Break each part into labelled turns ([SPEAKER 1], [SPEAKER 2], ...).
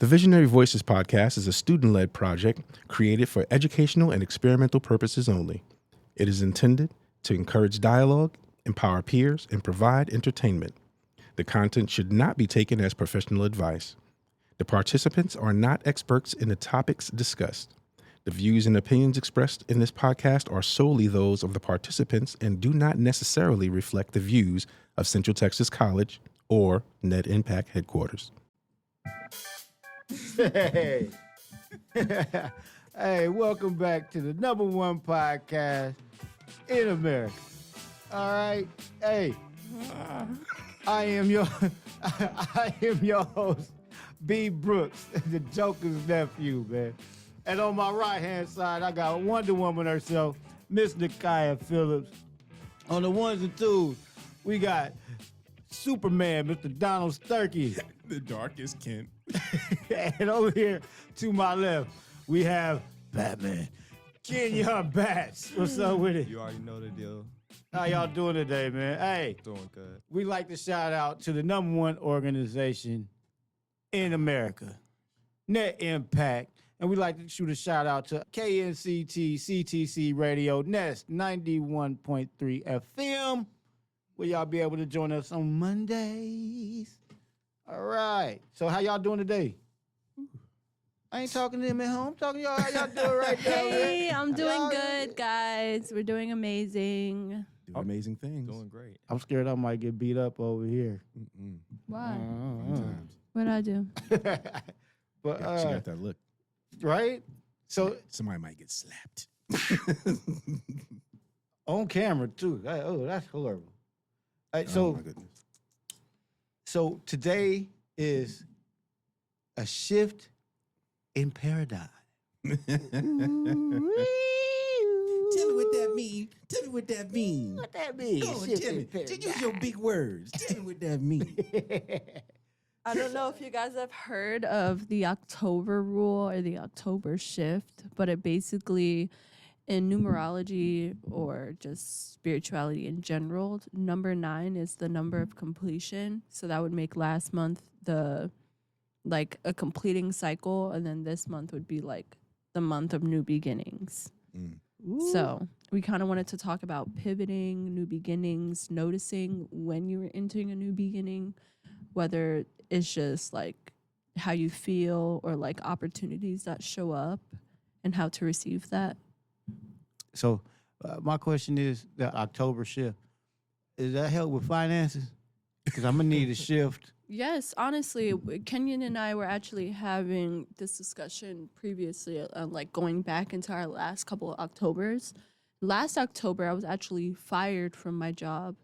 [SPEAKER 1] The Visionary Voices podcast is a student-led project created for educational and experimental purposes only. It is intended to encourage dialogue, empower peers, and provide entertainment. The content should not be taken as professional advice. The participants are not experts in the topics discussed. The views and opinions expressed in this podcast are solely those of the participants and do not necessarily reflect the views of Central Texas College or Net Impact headquarters.
[SPEAKER 2] Hey, hey, welcome back to the number one podcast in America. All right, hey, I am your host, B. Brooks, the Joker's nephew, man. And on my right hand side, I got Wonder Woman herself, Miss Nakaya Phillips. On the ones and twos, we got Superman, Mr. Donald Sturkey.
[SPEAKER 1] The darkest Kent.
[SPEAKER 2] And over here to my left, we have Batman, Kenyon Bats. What's up with it?
[SPEAKER 3] You already know the deal.
[SPEAKER 2] How y'all doing today, man? Hey,
[SPEAKER 3] Doing good.
[SPEAKER 2] we like to shout out to the number one organization in America, Net Impact. And we like to shoot a shout out to KNCT CTC Radio, Nest 91.3 FM, where y'all be able to join us on Mondays. All right. So how y'all doing today? I ain't talking to them at home. I'm talking to y'all. How y'all doing right now?
[SPEAKER 4] Hey, I'm doing
[SPEAKER 2] Y'all-
[SPEAKER 4] good, guys. We're doing amazing.
[SPEAKER 1] Do amazing things.
[SPEAKER 3] Doing great.
[SPEAKER 2] I'm scared I might get beat up over here.
[SPEAKER 4] Why?
[SPEAKER 1] Sometimes.
[SPEAKER 4] What did I do?
[SPEAKER 2] But
[SPEAKER 1] She got that look.
[SPEAKER 2] right? So
[SPEAKER 1] Somebody might get slapped.
[SPEAKER 2] on camera too. Oh, that's horrible.
[SPEAKER 1] Oh,
[SPEAKER 2] So
[SPEAKER 1] my goodness.
[SPEAKER 2] so today is a shift in paradigm.
[SPEAKER 1] Tell me what that mean. Tell me what that mean.
[SPEAKER 2] What that means?
[SPEAKER 1] Go on,
[SPEAKER 2] Shift
[SPEAKER 1] tell
[SPEAKER 2] in
[SPEAKER 1] me.
[SPEAKER 2] paradigm.
[SPEAKER 1] Use your big words. Tell me what that mean.
[SPEAKER 4] I don't know if you guys have heard of the October rule or the October shift, but it basically, in numerology or just spirituality in general, number 9 is the number of completion. So that would make last month like a completing cycle, and then this month would be like the month of new beginnings. So we kind of wanted to talk about pivoting, new beginnings, noticing when you're entering a new beginning, whether it's just like how you feel or like opportunities that show up and how to receive that.
[SPEAKER 2] So my question is the October shift. Does that help with finances? Because I'm gonna need a shift.
[SPEAKER 4] Yes, honestly, Kenyon and I were actually having this discussion previously, like going back into our last couple of Octobers. Last October, I was actually fired from my job.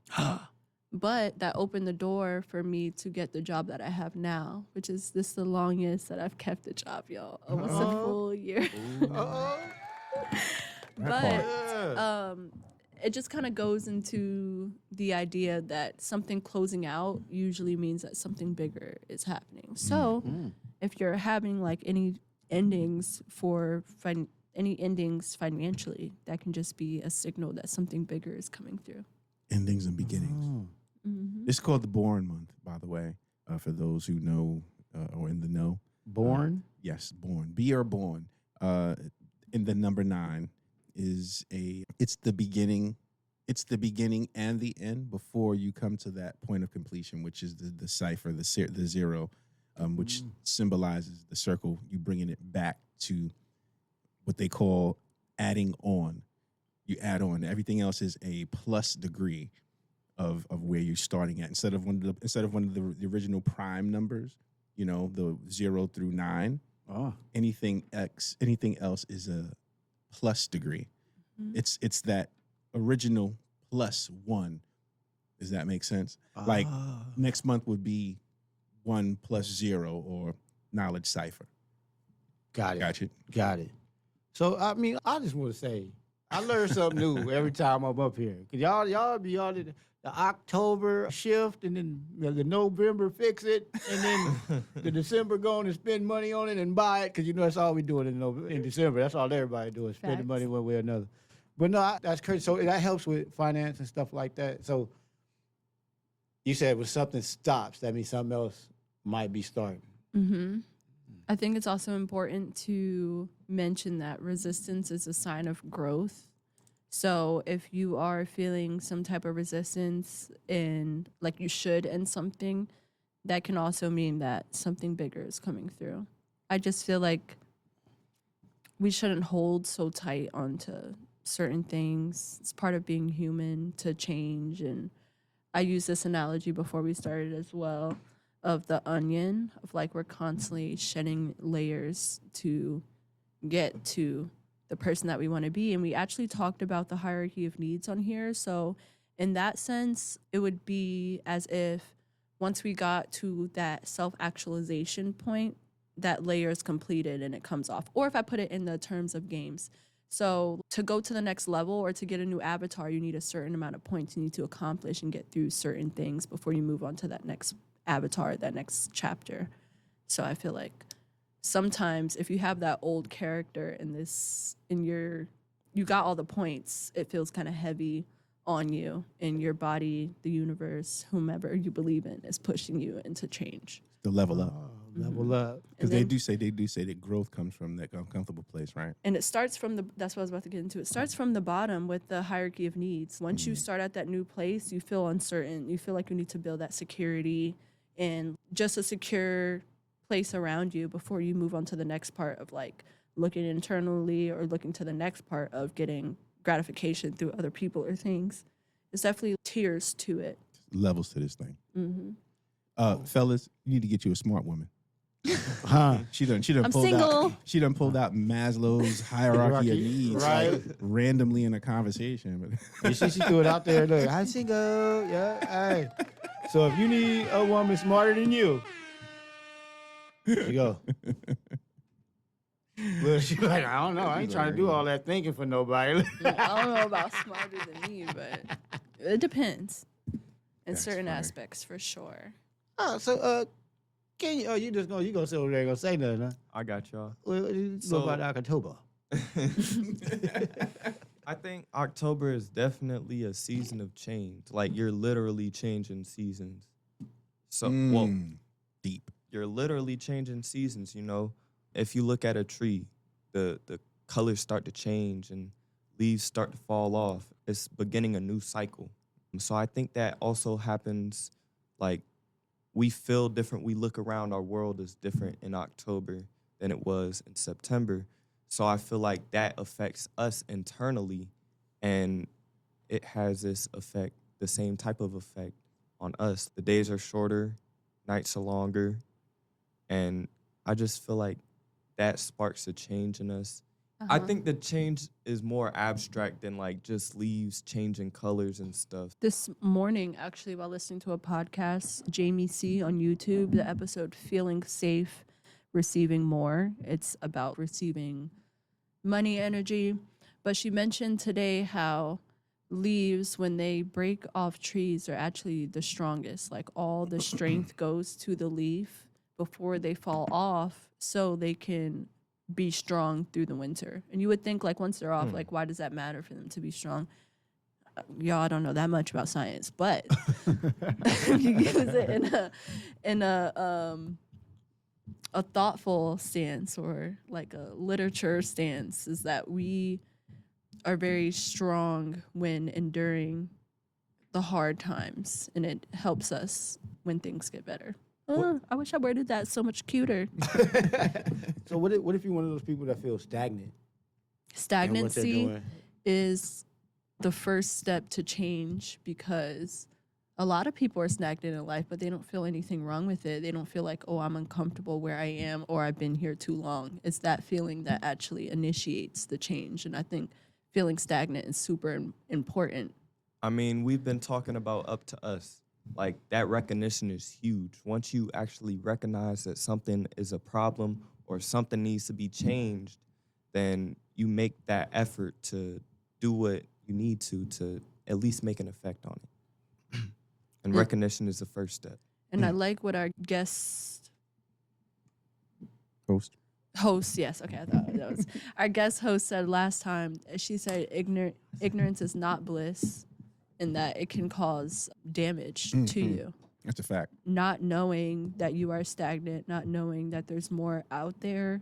[SPEAKER 4] But that opened the door for me to get the job that I have now, which is the longest that I've kept a job, y'all. Almost a full year. But it just kind of goes into the idea that something closing out usually means that something bigger is happening. So if you're having like any endings financially, that can just be a signal that something bigger is coming through.
[SPEAKER 1] Endings and beginnings. It's called the Born Month, by the way, for those who know or in the know.
[SPEAKER 2] Born?
[SPEAKER 1] Yes, born. Be or born. In the number 9 is it's the beginning. It's the beginning and the end before you come to that point of completion, which is the cipher, the zero, which symbolizes the circle. You bringing it back to what they call adding on. You add on. Everything else is a plus degree of where you're starting at. Instead of one of the original prime numbers, the 0 through 9.
[SPEAKER 2] Oh.
[SPEAKER 1] Anything else is a plus degree. It's that original plus 1. Does that make sense? Like next month would be 1 plus 0 or knowledge cipher.
[SPEAKER 2] Got it.
[SPEAKER 1] Gotcha.
[SPEAKER 2] Got it. So I mean, I just want to say I learn something new every time I'm up here. Cause y'all be on the October shift, and then the November fix it, and then the December going and spend money on it and buy it. Cause that's all we doing in December. That's all everybody doing, spending
[SPEAKER 4] Facts.
[SPEAKER 2] money one way or another. But no, that's crazy. So that helps with finance and stuff like that. So you said when something stops, that means something else might be starting.
[SPEAKER 4] Mm-hmm. I think it's also important to mention that resistance is a sign of growth. So if you are feeling some type of resistance in, like you should in something, that can also mean that something bigger is coming through. I just feel like we shouldn't hold so tight onto certain things. It's part of being human to change. And I used this analogy before we started as well of the onion, of like we're constantly shedding layers to get to the person that we want to be. And we actually talked about the hierarchy of needs on here. So in that sense, it would be as if once we got to that self-actualization point, that layer is completed and it comes off. Or if I put it in the terms of games. So to go to the next level or to get a new avatar, you need a certain amount of points you need to accomplish and get through certain things before you move on to that next avatar, that next chapter. So I feel like sometimes if you have that old character you got all the points, it feels kind of heavy on you, and your body, the universe, whomever you believe in is pushing you into change.
[SPEAKER 1] To level up.
[SPEAKER 2] Level up.
[SPEAKER 1] Because they do say that growth comes from that uncomfortable place, right?
[SPEAKER 4] And it starts from that's what I was about to get into. It starts from the bottom with the hierarchy of needs. Once you start at that new place, you feel uncertain. You feel like you need to build that security and just a secure place around you before you move on to the next part of like looking internally or looking to the next part of getting gratification through other people or things. There's definitely tiers to it.
[SPEAKER 1] Levels to this thing.
[SPEAKER 4] Mm-hmm.
[SPEAKER 1] Fellas, you need to get you a smart woman.
[SPEAKER 2] Huh.
[SPEAKER 1] She done
[SPEAKER 4] I'm
[SPEAKER 1] pulled
[SPEAKER 4] single.
[SPEAKER 1] out. She done pulled out Maslow's hierarchy of needs,
[SPEAKER 2] Right.
[SPEAKER 1] like, randomly in a conversation.
[SPEAKER 2] You see, she threw it out there. Look, I'm single. Yeah. Hey. So if you need a woman smarter than you, here you go. Well, she's like, I don't know. I ain't trying to do all that thinking for nobody.
[SPEAKER 4] I don't know about smarter than me, but it depends in
[SPEAKER 1] That's
[SPEAKER 4] certain
[SPEAKER 1] funny.
[SPEAKER 4] aspects for sure.
[SPEAKER 2] So can you? Oh, you gonna sit over there and gonna say nothing? Huh?
[SPEAKER 3] I got y'all.
[SPEAKER 2] What you
[SPEAKER 3] So-
[SPEAKER 2] know about October?
[SPEAKER 3] I think October is definitely a season of change. Like you're literally changing seasons. So well,
[SPEAKER 1] Deep.
[SPEAKER 3] you're literally changing seasons, you know. If you look at a tree, the colors start to change and leaves start to fall off. It's beginning a new cycle. So I think that also happens, like we feel different. We look around, our world is different in October than it was in September. So I feel like that affects us internally, and it has this effect, the same type of effect on us. The days are shorter, nights are longer, and I just feel like that sparks a change in us. I think the change is more abstract than like just leaves changing colors and stuff.
[SPEAKER 4] This morning, actually, while listening to a podcast, Jamie C on YouTube, the episode Feeling Safe, Receiving More. It's about receiving money energy. But she mentioned today how leaves, when they break off trees, are actually the strongest. Like all the strength goes to the leaf before they fall off so they can be strong through the winter. And you would think like once they're off, like why does that matter for them to be strong? Y'all, I don't know that much about science, but if you use it in a thoughtful stance or like a literature stance, is that we are very strong when enduring the hard times, and it helps us when things get better. I wish I worded that so much cuter.
[SPEAKER 2] So what if you're one of those people that feel stagnant? in what they're
[SPEAKER 4] Stagnancy
[SPEAKER 2] doing?
[SPEAKER 4] is the first step to change, because a lot of people are stagnant in life, but they don't feel anything wrong with it. They don't feel like, oh, I'm uncomfortable where I am, or I've been here too long. It's that feeling that actually initiates the change. And I think feeling stagnant is super important.
[SPEAKER 3] I mean, we've been talking about up to us. Like that recognition is huge. Once you actually recognize that something is a problem or something needs to be changed, then you make that effort to do what you need to at least make an effect on it. And recognition is the first step.
[SPEAKER 4] And I like what our guest
[SPEAKER 1] Host.
[SPEAKER 4] yes, okay, I thought that was our guest host said last time. She said ignorance is not bliss, and that it can cause damage to you.
[SPEAKER 1] That's a fact.
[SPEAKER 4] not knowing that you are stagnant, not knowing that there's more out there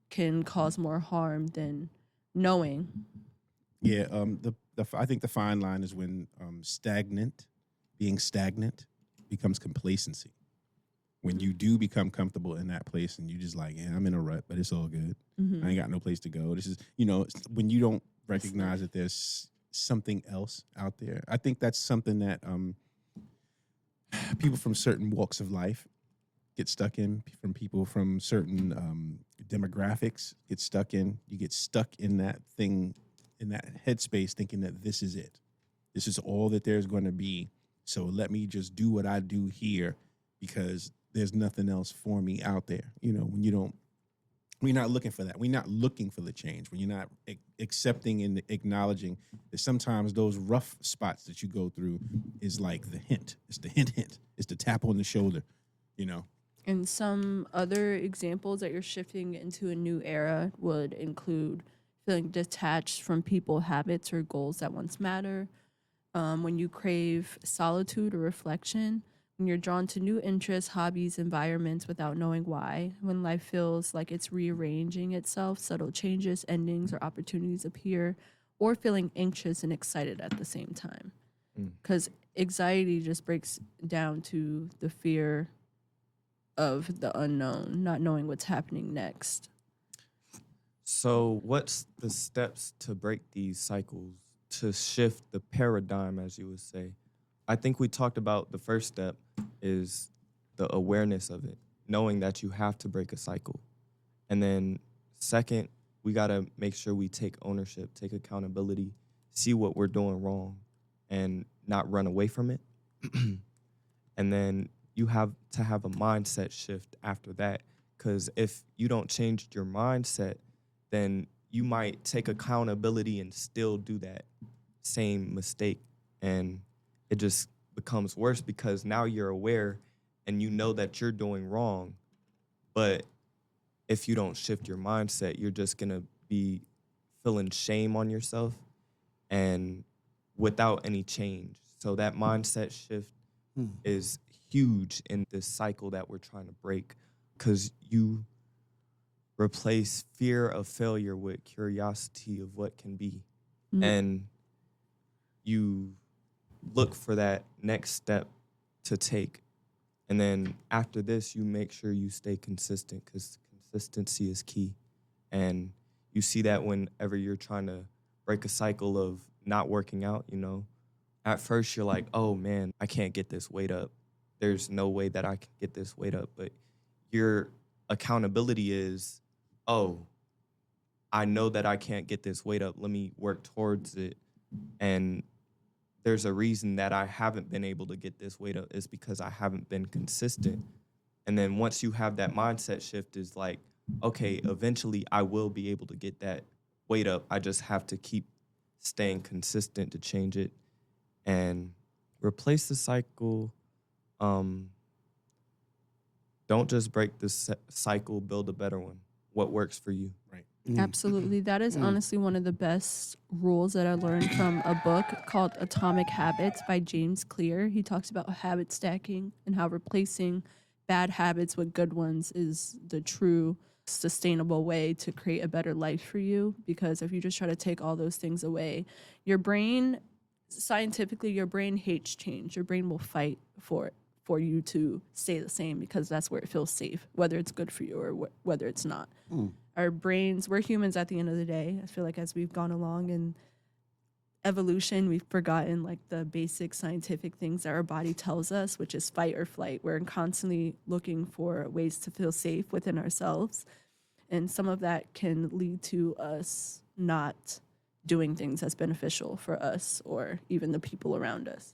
[SPEAKER 4] can cause more harm than knowing.
[SPEAKER 1] Yeah. I think the fine line is when being stagnant becomes complacency. When you do become comfortable in that place and you just like, yeah, I'm in a rut, but it's all good. I ain't got no place to go. This is, when you don't recognize that there's something else out there. I think that's something that people from certain walks of life get stuck in, from people from certain demographics get stuck in. You get stuck in that thing, in that headspace, thinking that this is it. This is all that there's going to be. So let me just do what I do here because there's nothing else for me out there. When we're not looking for that. We're not looking for the change. When you're not accepting and acknowledging that sometimes those rough spots that you go through is like the hint. It's the hint. It's the tap on the shoulder,
[SPEAKER 4] And some other examples that you're shifting into a new era would include feeling detached from people, habits, or goals that once matter. When you crave solitude or reflection, when you're drawn to new interests, hobbies, environments without knowing why, when life feels like it's rearranging itself, subtle changes, endings, or opportunities appear, or feeling anxious and excited at the same time. Because anxiety just breaks down to the fear of the unknown, not knowing what's happening next.
[SPEAKER 3] So, what's the steps to break these cycles, to shift the paradigm, as you would say? I think we talked about the first step is the awareness of it, knowing that you have to break a cycle. And then second, we got to make sure we take ownership, take accountability, see what we're doing wrong, and not run away from it. And then you have to have a mindset shift after that, because if you don't change your mindset, then you might take accountability and still do that same mistake. And it just becomes worse because now you're aware and you know that you're doing wrong. But if you don't shift your mindset, you're just going to be feeling shame on yourself and without any change. So that mindset shift is huge in this cycle that we're trying to break, because you replace fear of failure with curiosity of what can be. And you look for that next step to take. And then after this, you make sure you stay consistent, because consistency is key. And you see that whenever you're trying to break a cycle of not working out, at first you're like, oh man, I can't get this weight up. There's no way that I can get this weight up. But your accountability is, oh, I know that I can't get this weight up. Let me work towards it. And there's a reason that I haven't been able to get this weight up is because I haven't been consistent. And then once you have that mindset shift, is like, okay, eventually I will be able to get that weight up. I just have to keep staying consistent to change it and replace the cycle. Don't just break this cycle, build a better one. What works for you?
[SPEAKER 1] Right.
[SPEAKER 4] Absolutely. That is honestly one of the best rules that I learned from a book called Atomic Habits by James Clear. He talks about habit stacking and how replacing bad habits with good ones is the true sustainable way to create a better life for you. Because if you just try to take all those things away, your brain, scientifically, your brain hates change. Your brain will fight for it, for you to stay the same, because that's where it feels safe, whether it's good for you or whether it's not. Our brains, we're humans at the end of the day. I feel like as we've gone along in evolution, we've forgotten like the basic scientific things that our body tells us, which is fight or flight. We're constantly looking for ways to feel safe within ourselves. And some of that can lead to us not doing things that's beneficial for us or even the people around us.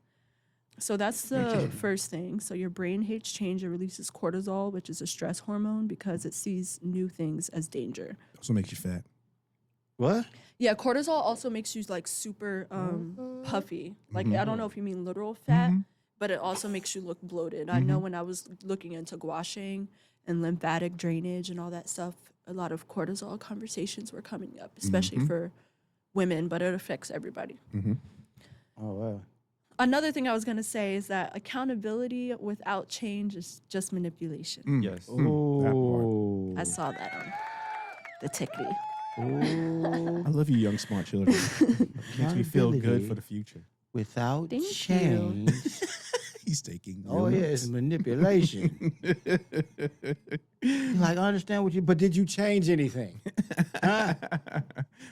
[SPEAKER 4] So that's the first thing. So your brain hates change. It releases cortisol, which is a stress hormone, because it sees new things as danger.
[SPEAKER 1] Also makes you fat.
[SPEAKER 2] What?
[SPEAKER 4] Yeah, cortisol also makes you like super puffy. Like, I don't know if you mean literal fat, but it also makes you look bloated. I know when I was looking into gua sha and lymphatic drainage and all that stuff, a lot of cortisol conversations were coming up, especially for women, but it affects everybody.
[SPEAKER 2] Oh, wow.
[SPEAKER 4] Another thing I was gonna say is that accountability without change is just manipulation.
[SPEAKER 3] Yes.
[SPEAKER 1] that part.
[SPEAKER 4] I saw that on the tickety.
[SPEAKER 1] I love you, young smart children. Makes me feel good for the future.
[SPEAKER 2] Without
[SPEAKER 4] Thank you.
[SPEAKER 2] change.
[SPEAKER 1] He's taking.
[SPEAKER 2] Oh
[SPEAKER 1] real
[SPEAKER 2] yeah, it's manipulation. Like I understand what you, but did you change anything? Huh?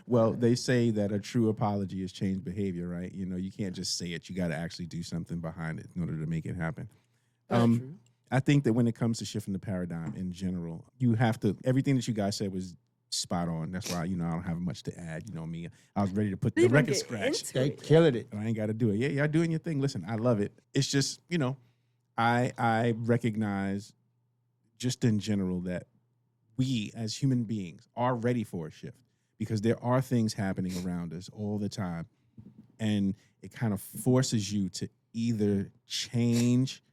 [SPEAKER 1] Well, they say that a true apology is changed behavior, right? You know, you can't just say it. You got to actually do something behind it in order to make it happen.
[SPEAKER 2] That's true.
[SPEAKER 1] I think that when it comes to shifting the paradigm in general, you have to, everything that you guys said was spot on. That's why, you know, I don't have much to add. You know me, I was ready to put the
[SPEAKER 4] Even
[SPEAKER 1] record
[SPEAKER 4] get
[SPEAKER 1] scratch.
[SPEAKER 4] into
[SPEAKER 2] They
[SPEAKER 4] it.
[SPEAKER 2] killing it.
[SPEAKER 1] I ain't got to do it. Yeah, y'all doing your thing. Listen, I love it. It's just, you know, I recognize just in general that we as human beings are ready for a shift because there are things happening around us all the time. And it kind of forces you to either change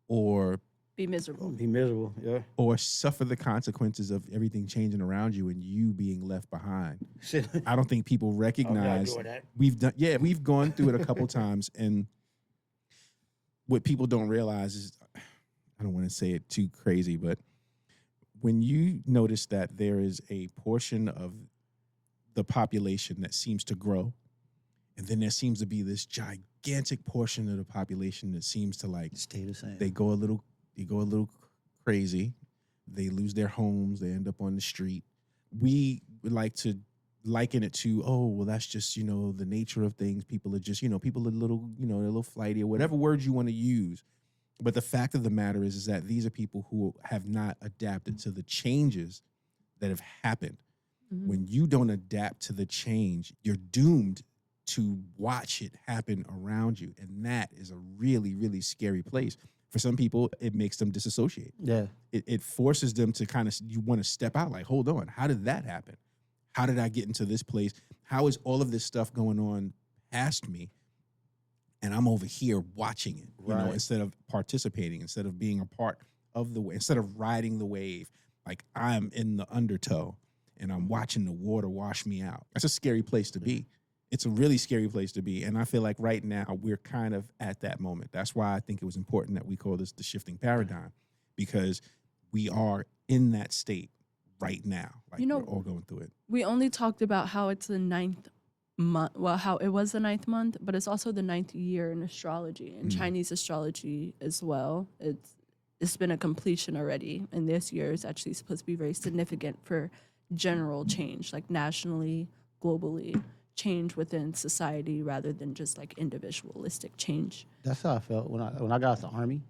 [SPEAKER 1] or
[SPEAKER 4] Be miserable.
[SPEAKER 2] Be miserable. Yeah.
[SPEAKER 1] suffer the consequences of everything changing around you and you being left behind.
[SPEAKER 2] Shit.
[SPEAKER 1] I don't think people recognize
[SPEAKER 2] doing that.
[SPEAKER 1] we've gone through it a couple times, and what people don't realize is, I don't want to say it too crazy, but when you notice that there is a portion of the population that seems to grow, and then there seems to be this gigantic portion of the population that seems to like
[SPEAKER 2] Stay the same.
[SPEAKER 1] they go a little crazy, they lose their homes, they end up on the street. We would like to liken it to, oh, well, that's just, you know, the nature of things. People are just, you know, people are a little, you know, they're a little flighty or whatever words you want to use. But the fact of the matter is that these are people who have not adapted to the changes that have happened.
[SPEAKER 4] Mhm.
[SPEAKER 1] When you don't adapt to the change, you're doomed to watch it happen around you. And that is a really, really scary place. For some people, it makes them disassociate.
[SPEAKER 2] Yeah.
[SPEAKER 1] It forces them to kind of, you want to step out like, hold on, how did that happen? How did I get into this place? How is all of this stuff going on past me? And I'm over here watching it, you know,
[SPEAKER 2] Right.
[SPEAKER 1] instead of participating, instead of being a part of the wave, instead of riding the wave. Like I'm in the undertow and I'm watching the water wash me out. That's a scary place to be. It's a really scary place to be. And I feel like right now we're kind of at that moment. That's why I think it was important that we call this the shifting paradigm, because we are in that state right now. Like
[SPEAKER 4] You know-
[SPEAKER 1] we're all going through it.
[SPEAKER 4] We only talked about how it's the 9th month. Well, how it was the 9th month, but it's also the 9th year in astrology and Chinese astrology as well. It's been a completion already, and this year is actually supposed to be very significant for general change, like nationally, globally, change within society rather than just like individualistic change.
[SPEAKER 2] That's how I felt when I got out the army.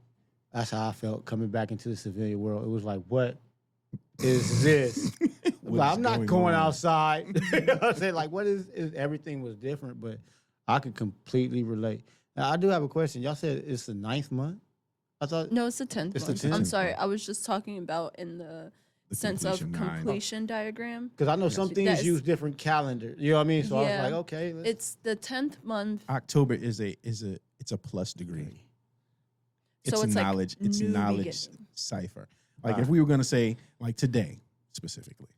[SPEAKER 2] That's how I felt coming back into the civilian world. It was like, what is this?
[SPEAKER 1] What
[SPEAKER 2] Like,
[SPEAKER 1] is
[SPEAKER 2] I'm not
[SPEAKER 1] going
[SPEAKER 2] going
[SPEAKER 1] on?
[SPEAKER 2] outside. You know what I'm saying? Like, what is everything was different, but I could completely relate. Now, I do have a question. Y'all said it's the 9th month? I thought
[SPEAKER 4] No, it's the 10th
[SPEAKER 2] It's the
[SPEAKER 4] month. I'm
[SPEAKER 2] 10th
[SPEAKER 4] sorry.
[SPEAKER 1] month.
[SPEAKER 4] I was just talking about in the
[SPEAKER 1] The
[SPEAKER 4] sense of
[SPEAKER 1] completion nine.
[SPEAKER 4] completion diagram.
[SPEAKER 2] because I know some things
[SPEAKER 4] That's-
[SPEAKER 2] use different calendars. You know what I mean? So I was
[SPEAKER 4] Yeah.
[SPEAKER 2] like, okay, let's,
[SPEAKER 4] It's the 10th month.
[SPEAKER 1] October is a plus degree. It's
[SPEAKER 4] So
[SPEAKER 1] a
[SPEAKER 4] it's like
[SPEAKER 1] knowledge. It's
[SPEAKER 4] new
[SPEAKER 1] knowledge
[SPEAKER 4] beginning.
[SPEAKER 1] cipher. Like if we were going to say like today specifically,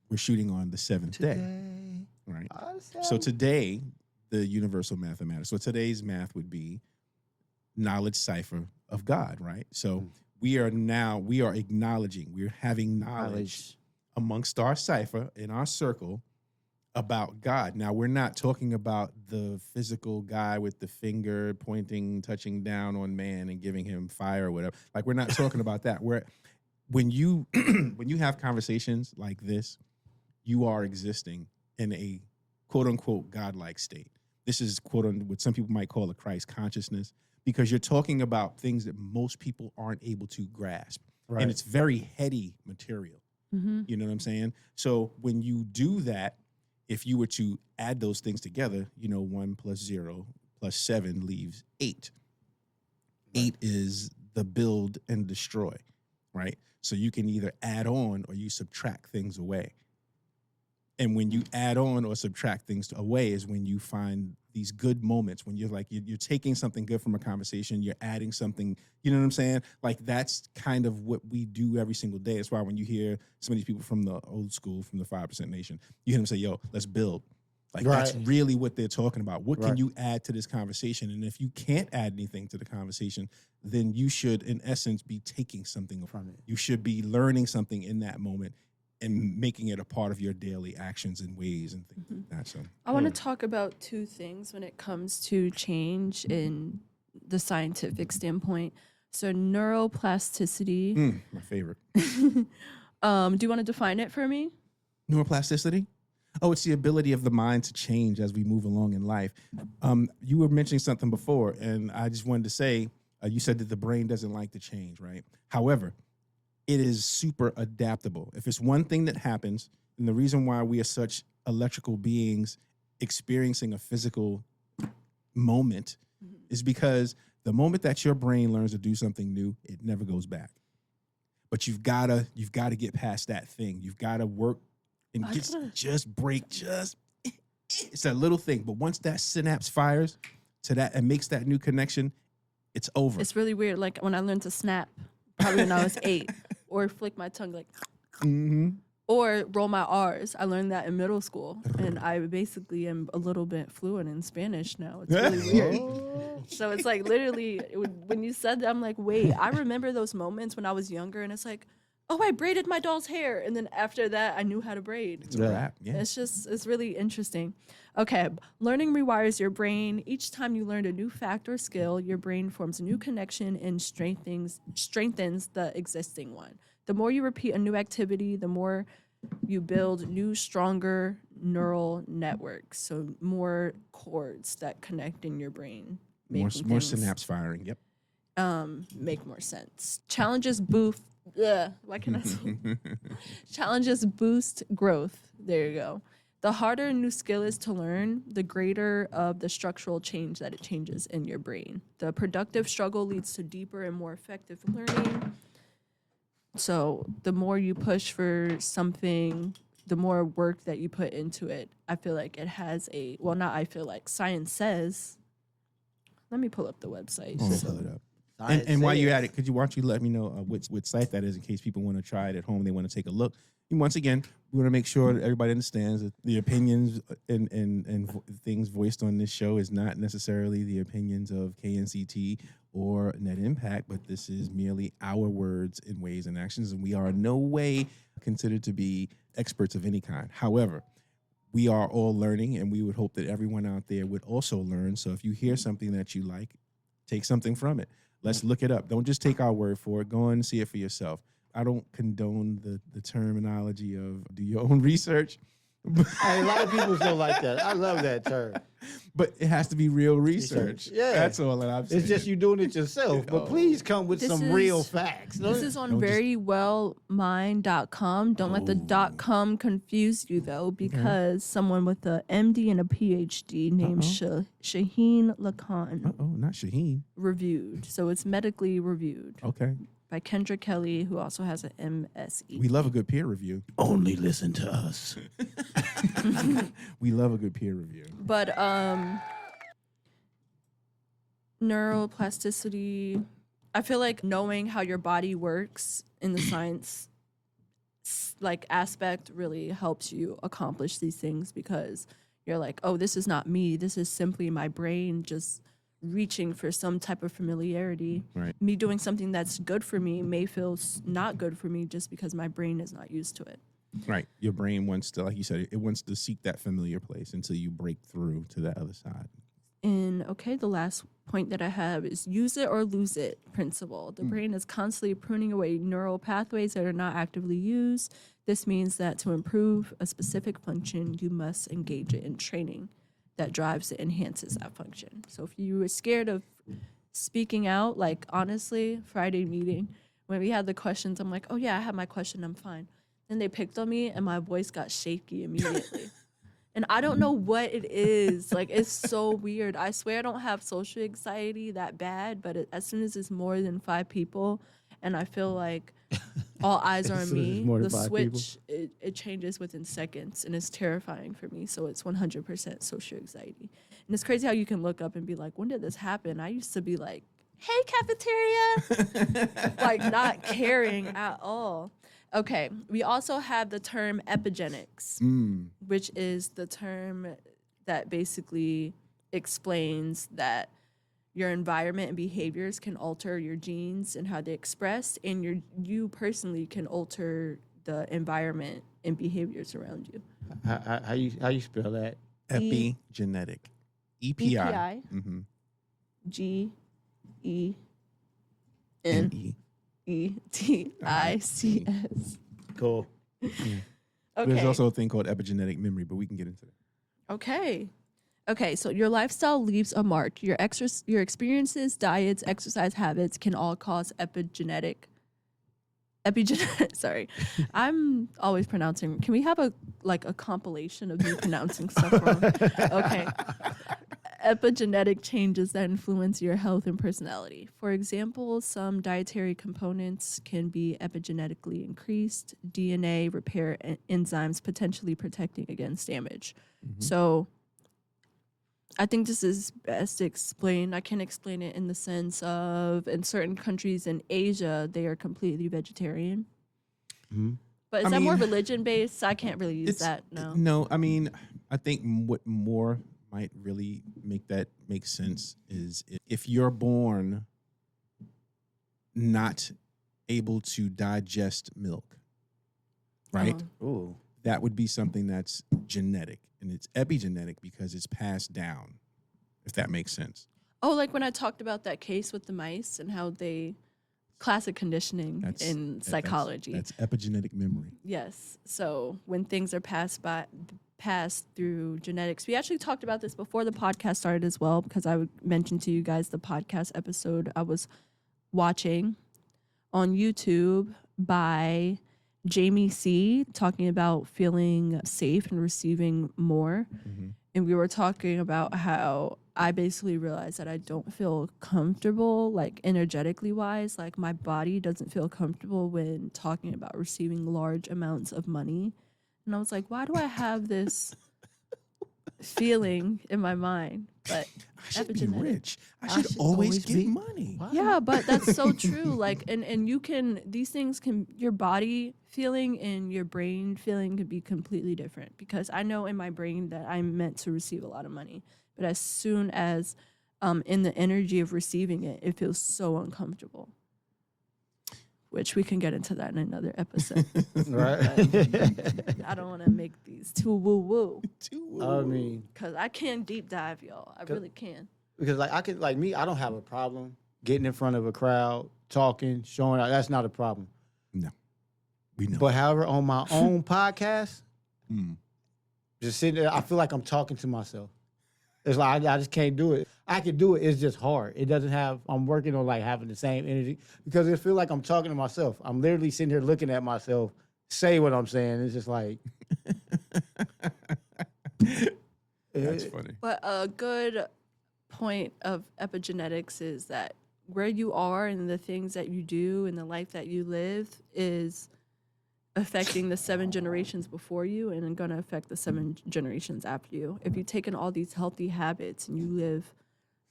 [SPEAKER 1] we're shooting on the 7th day,
[SPEAKER 2] today.
[SPEAKER 1] right?
[SPEAKER 2] I
[SPEAKER 1] So today, the universal mathematics. So today's math would be knowledge cipher of God, right? So we are acknowledging, we're having knowledge amongst our cipher in our circle about God. Now we're not talking about the physical guy with the finger pointing, touching down on man and giving him fire or whatever. Like we're not talking about that. When you when you have conversations like this, you are existing in a quote unquote godlike state. This is quote unquote what some people might call a Christ consciousness, because you're talking about things that most people aren't able to grasp.
[SPEAKER 2] Right.
[SPEAKER 1] And it's very heady material.
[SPEAKER 4] Mm-hmm.
[SPEAKER 1] You know what I'm saying? So when you do that, if you were to add those things together, 1 plus 0 plus 7 leaves 8. 8 is the build and destroy, right? So you can either add on or you subtract things away. And when you add on or subtract things away is when you find these good moments, when you're like, you're taking something good from a conversation, you're adding something, you know what I'm saying? Like that's kind of what we do every single day. That's why when you hear some of these people from the old school, from the 5% Nation, you hear them say, yo, let's build. Like that's
[SPEAKER 2] Right.
[SPEAKER 1] really what they're talking about. What can
[SPEAKER 2] Right.
[SPEAKER 1] you add to this conversation? And if you can't add anything to the conversation, then you should, in essence, be taking something
[SPEAKER 2] From it.
[SPEAKER 1] You should be learning something in that moment and making it a part of your daily actions and ways and things like that. So
[SPEAKER 4] I want to talk about two things when it comes to change in the scientific standpoint. So neuroplasticity.
[SPEAKER 1] my favorite.
[SPEAKER 4] Do you want to define it for me?
[SPEAKER 1] Neuroplasticity? Oh, it's the ability of the mind to change as we move along in life. You were mentioning something before, and I just wanted to say, you said that the brain doesn't like to change, right? However, it is super adaptable. If it's one thing that happens, and the reason why we are such electrical beings experiencing a physical moment is because the moment that your brain learns to do something new, it never goes back. But you've gotta get past that thing. You've gotta work and just break. It's that little thing. But once that synapse fires to that and makes that new connection, it's over.
[SPEAKER 4] It's really weird. Like when I learned to snap, probably when I was 8, or flick my tongue, like,
[SPEAKER 1] Mm-hmm.
[SPEAKER 4] or roll my R's. I learned that in middle school, and I basically am a little bit fluent in Spanish now. It's really weird. So it's like literally when you said that, I'm like, wait, I remember those moments when I was younger, and it's like, oh, I braided my doll's hair, and then after that, I knew how to braid.
[SPEAKER 1] It's a wrap. Yeah.
[SPEAKER 4] It's really interesting. Okay, learning rewires your brain. Each time you learn a new fact or skill, your brain forms a new connection and strengthens the existing one. The more you repeat a new activity, the more you build new, stronger neural networks. So more cords that connect in your brain.
[SPEAKER 1] More
[SPEAKER 4] making
[SPEAKER 1] more
[SPEAKER 4] things,
[SPEAKER 1] synapse firing. Yep.
[SPEAKER 4] make more sense. Challenges boost. Why can I say? Challenges boost growth. There you go. The harder a new skill is to learn, the greater of the structural change that it changes in your brain. The productive struggle leads to deeper and more effective learning. So the more you push for something, the more work that you put into it. I feel like it has science says. Let me pull up the website.
[SPEAKER 1] Oh,
[SPEAKER 4] So-
[SPEAKER 1] pull it up. And while you're at it, why don't you let me know which site that is in case people want to try it at home, they want to take a look. And once again, we want to make sure that everybody understands that the opinions and things voiced on this show is not necessarily the opinions of KNCT or Net Impact, but this is merely our words and ways and actions, and we are in no way considered to be experts of any kind. However, we are all learning, and we would hope that everyone out there would also learn. So if you hear something that you like, take something from it. Let's look it up. Don't just take our word for it. Go and see it for yourself. I don't condone the terminology of do your own research.
[SPEAKER 2] Hey, a lot of people don't like that. I love that term.
[SPEAKER 1] But it has to be real research.
[SPEAKER 2] Yeah.
[SPEAKER 1] That's all that I'm saying.
[SPEAKER 2] It's just you doing it yourself. But please come with
[SPEAKER 4] This
[SPEAKER 2] some real
[SPEAKER 4] is-
[SPEAKER 2] facts.
[SPEAKER 4] This is on
[SPEAKER 1] Don't just-
[SPEAKER 4] verywellmind.com. Don't let the .com confuse you though, because someone with a MD and a PhD named Shaheen Lakan
[SPEAKER 1] Oh, not Shaheen.
[SPEAKER 4] reviewed. So it's medically reviewed
[SPEAKER 1] Okay.
[SPEAKER 4] by Kendra Kelly, who also has an MSE.
[SPEAKER 1] We love a good peer review.
[SPEAKER 2] Only listen to us.
[SPEAKER 1] We love a good peer review.
[SPEAKER 4] But neuroplasticity, I feel like knowing how your body works in the science aspect really helps you accomplish these things, because you're like, oh, this is not me. This is simply my brain just reaching for some type of familiarity.
[SPEAKER 1] Right.
[SPEAKER 4] Me doing something that's good for me may feel not good for me just because my brain is not used to it.
[SPEAKER 1] Right. Your brain wants to, like you said, it wants to seek that familiar place until you break through to that other side.
[SPEAKER 4] And okay, the last point that I have is use it or lose it principle. The brain is constantly pruning away neural pathways that are not actively used. This means that to improve a specific function, you must engage it in training that drives it, enhances that function. So if you were scared of speaking out, like honestly, Friday meeting, when we had the questions, I'm like, oh yeah, I have my question, I'm fine. Then they picked on me and my voice got shaky immediately. And I don't know what it is. Like, it's so weird. I swear I don't have social anxiety that bad, but as soon as it's more than 5 people and I feel like all eyes are
[SPEAKER 2] As
[SPEAKER 4] on
[SPEAKER 2] soon as it's
[SPEAKER 4] me,
[SPEAKER 2] more than
[SPEAKER 4] the
[SPEAKER 2] 5 people.
[SPEAKER 4] switch, it changes within seconds, and it's terrifying for me. So it's 100% social anxiety. And it's crazy how you can look up and be like, when did this happen? I used to be like, hey, cafeteria. Like, not caring at all. Okay, we also have the term epigenetics, which is the term that basically explains that your environment and behaviors can alter your genes and how they express, and you personally can alter the environment and behaviors around you.
[SPEAKER 2] How you spell that?
[SPEAKER 1] Epigenetic. EPI.
[SPEAKER 4] EPI.
[SPEAKER 1] Mm-hmm.
[SPEAKER 4] GENETICS.
[SPEAKER 2] Cool.
[SPEAKER 4] Okay.
[SPEAKER 1] There's also a thing called epigenetic memory, but we can get into that.
[SPEAKER 4] Okay. Okay, so your lifestyle leaves a mark. Your experiences, diets, exercise habits can all cause epigenetic. Sorry, I'm always pronouncing. Can we have a compilation of me pronouncing stuff wrong? Okay. Epigenetic changes that influence your health and personality. For example, some dietary components can be epigenetically increased, DNA repair enzymes potentially protecting against damage. So I think this is best explained. I can explain it in the sense of in certain countries in Asia, they are completely vegetarian. But is that more religion based? I can't really use that. No.
[SPEAKER 1] No, I mean, I think what more might really make sense is if you're born not able to digest milk, right?
[SPEAKER 2] Ooh.
[SPEAKER 1] That would be something that's genetic, and it's epigenetic because it's passed down, if that makes sense.
[SPEAKER 4] Oh, like when I talked about that case with the mice and how they classic conditioning in psychology.
[SPEAKER 1] That's epigenetic memory.
[SPEAKER 4] Yes. So when things are passed through genetics, we actually talked about this before the podcast started as well, because I mentioned to you guys the podcast episode I was watching on YouTube by Jamie C, talking about feeling safe and receiving more. And we were talking about how I basically realized that I don't feel comfortable, like energetically wise, like my body doesn't feel comfortable when talking about receiving large amounts of money. And I was like, why do I have this feeling in my mind? But
[SPEAKER 1] I should be
[SPEAKER 4] epigenetic.
[SPEAKER 1] rich. I should always get money.
[SPEAKER 2] What?
[SPEAKER 4] Yeah, but that's so true. Like, and you can, these things can, your body feeling and your brain feeling could be completely different, because I know in my brain that I'm meant to receive a lot of money. But as soon as in the energy of receiving it, it feels so uncomfortable, which we can get into that in another episode.
[SPEAKER 2] Right.
[SPEAKER 4] I don't want to make these too woo-woo,
[SPEAKER 2] I mean,
[SPEAKER 4] because I can deep dive, y'all. I really can.
[SPEAKER 2] because like I could, like me, I don't have a problem getting in front of a crowd, talking, showing out. That's not a problem.
[SPEAKER 1] No, we know.
[SPEAKER 2] But however, on my own podcast,
[SPEAKER 1] Mm.
[SPEAKER 2] just sitting there, I feel like I'm talking to myself. It's like I just can't do it. I can do it. It's just hard. It doesn't have. I'm working on like having the same energy, because it feel like I'm talking to myself. I'm literally sitting here looking at myself say what I'm saying. It's just like
[SPEAKER 1] That's funny.
[SPEAKER 4] But a good point of epigenetics is that where you are and the things that you do and the life that you live is affecting the 7 generations before you and going to affect the 7 generations after you. If you've taken all these healthy habits and you live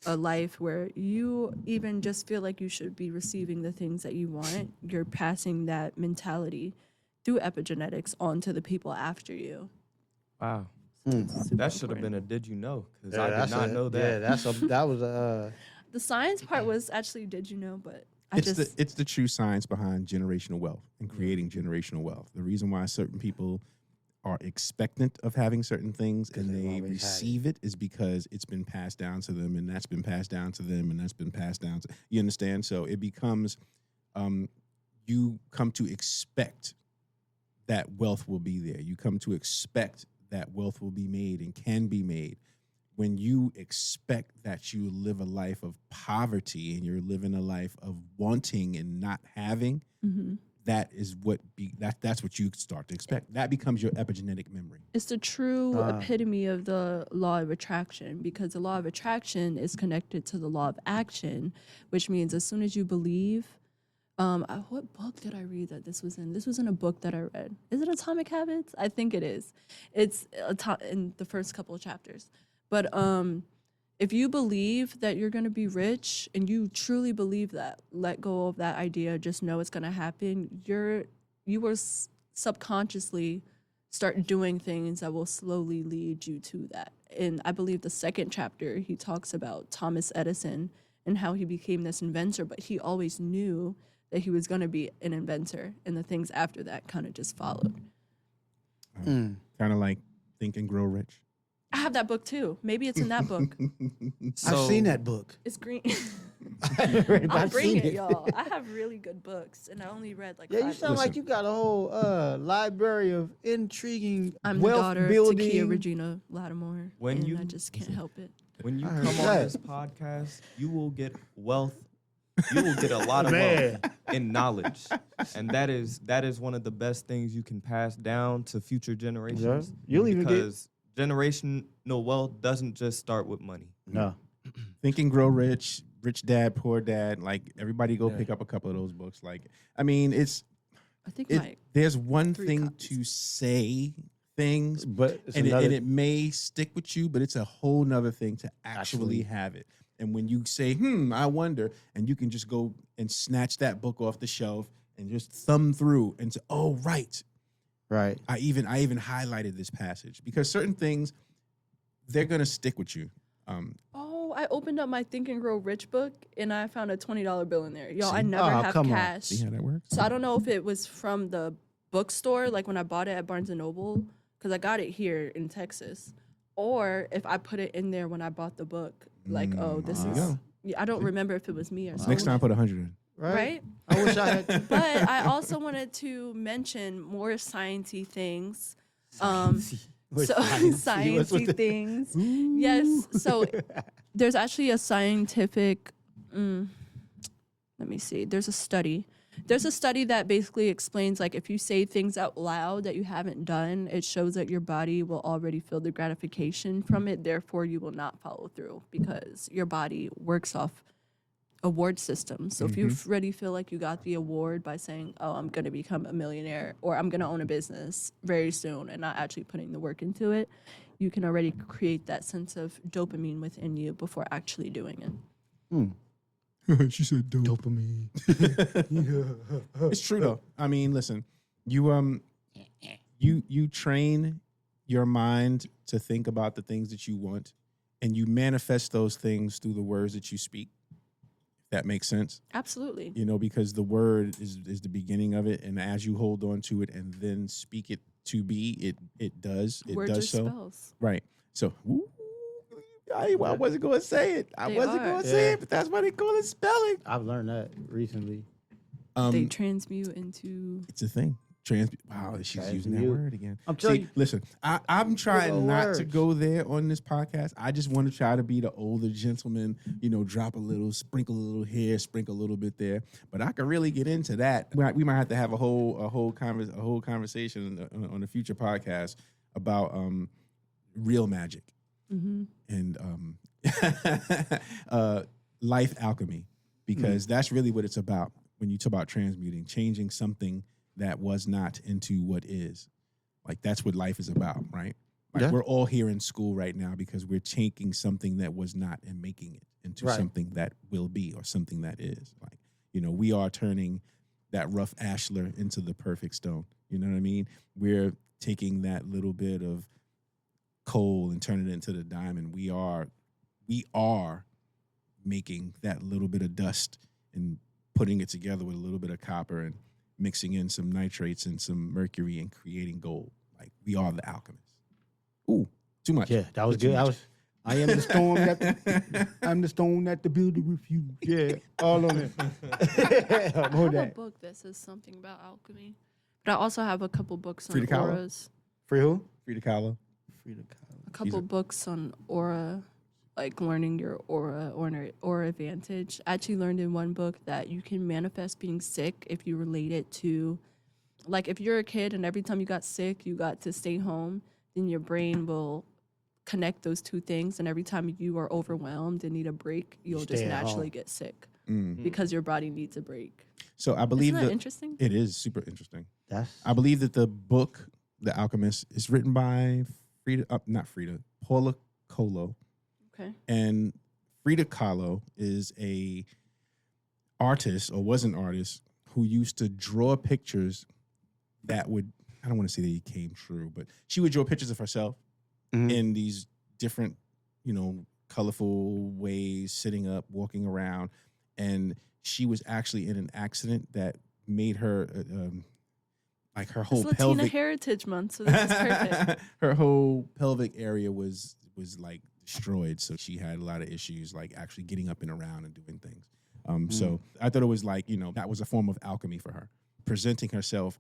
[SPEAKER 4] a life where you even just feel like you should be receiving the things that you want, you're passing that mentality through epigenetics onto the people after you.
[SPEAKER 3] Wow.
[SPEAKER 4] Super
[SPEAKER 3] That should have
[SPEAKER 4] important.
[SPEAKER 3] been a did you know? Because I did not know that.
[SPEAKER 2] Yeah, that was a.
[SPEAKER 4] The science part was actually did you know, but
[SPEAKER 1] It's the true science behind generational wealth and creating generational wealth. The reason why certain people are expectant of having certain things and
[SPEAKER 2] they've
[SPEAKER 1] they
[SPEAKER 2] always had
[SPEAKER 1] receive it is because it's been passed down to them, and that's been passed down to them, and that's been passed down to you. Understand? So it becomes you come to expect that wealth will be there. You come to expect that wealth will be made and can be made. When you expect that you live a life of poverty and you're living a life of wanting and not having, that is that's what you start to expect. That becomes your epigenetic memory.
[SPEAKER 4] it's the true epitome of the law of attraction, because the law of attraction is connected to the law of action, which means as soon as you believe. What book did I read that this was in? This was in a book that I read. Is it Atomic Habits? I think it is. It's in the first couple of chapters. But if you believe that you're going to be rich and you truly believe that, let go of that idea, just know it's going to happen. You will subconsciously start doing things that will slowly lead you to that. in, I believe, the second chapter, he talks about Thomas Edison and how he became this inventor, but he always knew that he was going to be an inventor, and the things after that kind of just followed.
[SPEAKER 1] Kind of like Think and Grow Rich.
[SPEAKER 4] I have that book too. Maybe it's in that book.
[SPEAKER 2] I've seen that book.
[SPEAKER 4] It's green.
[SPEAKER 2] I've
[SPEAKER 4] I'll bring
[SPEAKER 2] seen
[SPEAKER 4] it, y'all. I have really good books, and I only read like
[SPEAKER 2] Yeah, you
[SPEAKER 4] 5
[SPEAKER 2] sound
[SPEAKER 4] books.
[SPEAKER 2] like you got a whole library of intriguing
[SPEAKER 4] I'm the
[SPEAKER 2] wealth
[SPEAKER 4] daughter
[SPEAKER 2] building.
[SPEAKER 4] of Takia Regina Lattimore,
[SPEAKER 3] When
[SPEAKER 4] and
[SPEAKER 3] you-
[SPEAKER 4] I just can't help it.
[SPEAKER 3] When you
[SPEAKER 2] I
[SPEAKER 3] come
[SPEAKER 2] heard
[SPEAKER 3] on
[SPEAKER 2] that.
[SPEAKER 3] this podcast, you will get wealth. You will get a lot of
[SPEAKER 2] Man.
[SPEAKER 3] wealth in knowledge, and that is one of the best things you can pass down to future generations.
[SPEAKER 2] You'll even get-
[SPEAKER 3] because generational wealth doesn't just start with money.
[SPEAKER 2] No.
[SPEAKER 1] Think and Grow Rich, Rich Dad, Poor Dad. Like everybody go
[SPEAKER 2] Yeah.
[SPEAKER 1] pick up a couple of those books. Like, I mean,
[SPEAKER 4] I think
[SPEAKER 1] there's one
[SPEAKER 4] 3
[SPEAKER 1] thing
[SPEAKER 4] copies.
[SPEAKER 1] to say things
[SPEAKER 2] But it's
[SPEAKER 1] and
[SPEAKER 2] another,
[SPEAKER 1] it may stick with you, but it's a whole nother thing to actually have it. And when you say, I wonder, and you can just go and snatch that book off the shelf and just thumb through and say, oh, right.
[SPEAKER 2] right.
[SPEAKER 1] I even highlighted this passage because certain things, they're going to stick with you.
[SPEAKER 4] Oh, I opened up my Think and Grow Rich book, and I found a $20 bill in there. Y'all, I
[SPEAKER 1] See?
[SPEAKER 4] never
[SPEAKER 2] Oh,
[SPEAKER 4] have
[SPEAKER 2] come on.
[SPEAKER 4] cash.
[SPEAKER 1] See how that works?
[SPEAKER 4] So I don't know if it was from the bookstore, like when I bought it at Barnes & Noble, because I got it here in Texas, or if I put it in there when I bought the book. Like, oh, this
[SPEAKER 1] there you
[SPEAKER 4] is...
[SPEAKER 1] go.
[SPEAKER 4] Yeah, I don't remember if it was me or
[SPEAKER 1] Next
[SPEAKER 4] someone.
[SPEAKER 1] time, put 100 in.
[SPEAKER 4] Right?
[SPEAKER 2] I wish I had.
[SPEAKER 4] But I also wanted to mention more sciencey things.
[SPEAKER 2] What's
[SPEAKER 4] So
[SPEAKER 2] sciencey? What's with
[SPEAKER 4] sciencey
[SPEAKER 2] the-
[SPEAKER 4] things. Yes. So there's actually a scientific. Let me see. There's a study. There's a study that basically explains, like, if you say things out loud that you haven't done, it shows that your body will already feel the gratification from it. Therefore, you will not follow through because your body works off award systems. So if you already feel like you got the award by saying, oh, I'm going to become a millionaire or I'm going to own a business very soon and not actually putting the work into it, you can already create that sense of dopamine within you before actually doing it.
[SPEAKER 1] She said dopamine. It's true though. I mean, listen, you train your mind to think about the things that you want, and you manifest those things through the words that you speak. If that makes sense.
[SPEAKER 4] Absolutely.
[SPEAKER 1] You know, because the word is the beginning of it, and as you hold on to it and then speak it to be, it does
[SPEAKER 4] Words are
[SPEAKER 1] so.
[SPEAKER 4] spells.
[SPEAKER 1] Right. So I wasn't going to say it. I
[SPEAKER 4] They
[SPEAKER 1] wasn't
[SPEAKER 4] are.
[SPEAKER 1] going to say
[SPEAKER 2] Yeah.
[SPEAKER 1] it, but that's why they call it spelling.
[SPEAKER 2] I've learned that recently.
[SPEAKER 4] They transmute into...
[SPEAKER 1] It's a thing. Wow, she's using that
[SPEAKER 2] Transmute.
[SPEAKER 1] word again.
[SPEAKER 2] I'm telling you-
[SPEAKER 1] Listen, I'm trying
[SPEAKER 2] Good
[SPEAKER 1] not
[SPEAKER 2] words.
[SPEAKER 1] to go there on this podcast. I just want to try to be the older gentleman, drop a little, sprinkle a little here, sprinkle a little bit there. But I could really get into that. We might have to have a whole conversation on a future podcast about real magic and life alchemy, because that's really what it's about when you talk about transmuting, changing something that was not into what is. Like, that's what life is about, right? Like,
[SPEAKER 2] Yeah.
[SPEAKER 1] we're all here in school right now because we're taking something that was not and making it into
[SPEAKER 2] Right.
[SPEAKER 1] something that will be or something that is. Like, we are turning that rough ashlar into the perfect stone. You know what I mean? We're taking that little bit of coal and turning it into the diamond. We are making that little bit of dust and putting it together with a little bit of copper and mixing in some nitrates and some mercury and creating gold. Like, we are the alchemists. Ooh, too much.
[SPEAKER 2] Yeah, that was
[SPEAKER 1] Too
[SPEAKER 2] good.
[SPEAKER 1] much.
[SPEAKER 2] I am the storm I'm the stone that the builder refused. Yeah, all on it.
[SPEAKER 4] I
[SPEAKER 2] More
[SPEAKER 4] have a
[SPEAKER 2] that.
[SPEAKER 4] book that says something about alchemy. But I also have a couple books on
[SPEAKER 1] Frida Kahlo?
[SPEAKER 4] auras.
[SPEAKER 2] Free who?
[SPEAKER 1] Frida Kahlo.
[SPEAKER 2] Frida Kahlo.
[SPEAKER 4] A couple books on aura, like learning your aura advantage. I actually learned in one book that you can manifest being sick if you relate it to, like, if you're a kid and every time you got sick, you got to stay home, then your brain will connect those two things. And every time you are overwhelmed and need a break, you'll just
[SPEAKER 2] stay at
[SPEAKER 4] naturally
[SPEAKER 2] home.
[SPEAKER 4] get sick
[SPEAKER 1] Mm.
[SPEAKER 4] because your body needs a break.
[SPEAKER 1] So I believe
[SPEAKER 4] Isn't that
[SPEAKER 1] that
[SPEAKER 4] interesting?
[SPEAKER 1] it is super interesting.
[SPEAKER 2] That's
[SPEAKER 1] I believe that the book, The Alchemist, is written by Paula Colo.
[SPEAKER 4] Okay.
[SPEAKER 1] And Frida Kahlo is a artist, or was an artist, who used to draw pictures that would, I don't want to say that he came true, but she would draw pictures of herself
[SPEAKER 2] Mhm.
[SPEAKER 1] in these different, colorful ways, sitting up, walking around, and she was actually in an accident that made her like her whole
[SPEAKER 4] It's Latina
[SPEAKER 1] pelvic
[SPEAKER 4] Heritage Month, so this is perfect.
[SPEAKER 1] her whole pelvic area was like destroyed, so she had a lot of issues like actually getting up and around and doing things. So I thought it was like, that was a form of alchemy for her, presenting herself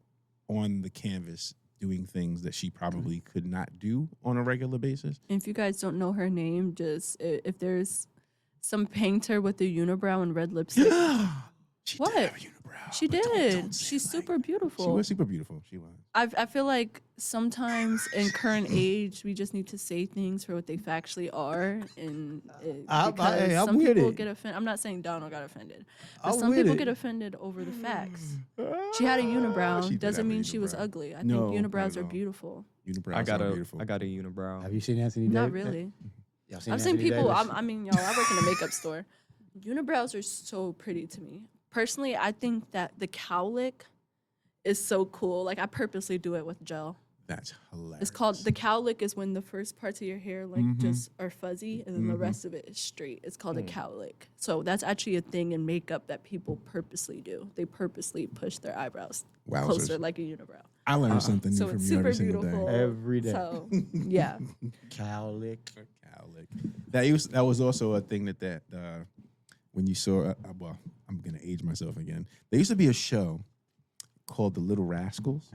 [SPEAKER 1] on the canvas, doing things that she probably could not do on a regular basis.
[SPEAKER 4] If you guys don't know her name, just if there's some painter with a unibrow and red lipstick.
[SPEAKER 1] She
[SPEAKER 4] What?
[SPEAKER 1] did have a unibrow.
[SPEAKER 4] She
[SPEAKER 1] but
[SPEAKER 4] did.
[SPEAKER 1] don't say
[SPEAKER 4] She's
[SPEAKER 1] it
[SPEAKER 4] super
[SPEAKER 1] like-
[SPEAKER 4] beautiful.
[SPEAKER 1] She was super beautiful. She was.
[SPEAKER 4] I feel like sometimes in current age we just need to say things for what they factually are, and because
[SPEAKER 2] I'm
[SPEAKER 4] some
[SPEAKER 2] with
[SPEAKER 4] people
[SPEAKER 2] it.
[SPEAKER 4] get offended. I'm not saying Donald got offended, but
[SPEAKER 2] I'm
[SPEAKER 4] some
[SPEAKER 2] with
[SPEAKER 4] people
[SPEAKER 2] it.
[SPEAKER 4] get offended over the facts. She had a unibrow.
[SPEAKER 1] She did
[SPEAKER 4] Doesn't
[SPEAKER 1] have a
[SPEAKER 4] mean she was
[SPEAKER 1] unibrow.
[SPEAKER 4] ugly. I
[SPEAKER 1] No,
[SPEAKER 4] think
[SPEAKER 1] not
[SPEAKER 4] unibrows
[SPEAKER 1] at
[SPEAKER 4] are
[SPEAKER 1] all.
[SPEAKER 4] beautiful.
[SPEAKER 1] Unibrows
[SPEAKER 3] I got
[SPEAKER 1] are
[SPEAKER 3] a
[SPEAKER 1] beautiful.
[SPEAKER 3] unibrow.
[SPEAKER 2] Have you seen Anthony
[SPEAKER 4] Not
[SPEAKER 2] Davis?
[SPEAKER 4] really.
[SPEAKER 2] Y'all seen
[SPEAKER 4] I've seen
[SPEAKER 2] Anthony
[SPEAKER 4] people.
[SPEAKER 2] Davis?
[SPEAKER 4] I mean, y'all, I work in a makeup store. Unibrows are so pretty to me. Personally, I think that the cowlick is so cool. Like, I purposely do it with gel.
[SPEAKER 1] That's hilarious.
[SPEAKER 4] It's called, the cowlick is when the first parts of your hair like
[SPEAKER 1] Mhm.
[SPEAKER 4] just are fuzzy and then the rest of it is straight. It's called a cowlick. So that's actually a thing in makeup that people purposely do. They purposely push their eyebrows
[SPEAKER 1] Wowzers.
[SPEAKER 4] closer like a unibrow.
[SPEAKER 1] I learned something new
[SPEAKER 4] So
[SPEAKER 1] from
[SPEAKER 4] it's
[SPEAKER 1] you
[SPEAKER 4] super
[SPEAKER 1] every single
[SPEAKER 4] beautiful.
[SPEAKER 1] day.
[SPEAKER 2] Every day.
[SPEAKER 4] So, yeah.
[SPEAKER 2] Cowlick.
[SPEAKER 1] Cowlick. That was also a thing that when you saw well, I'm gonna age myself again. There used to be a show called The Little Rascals,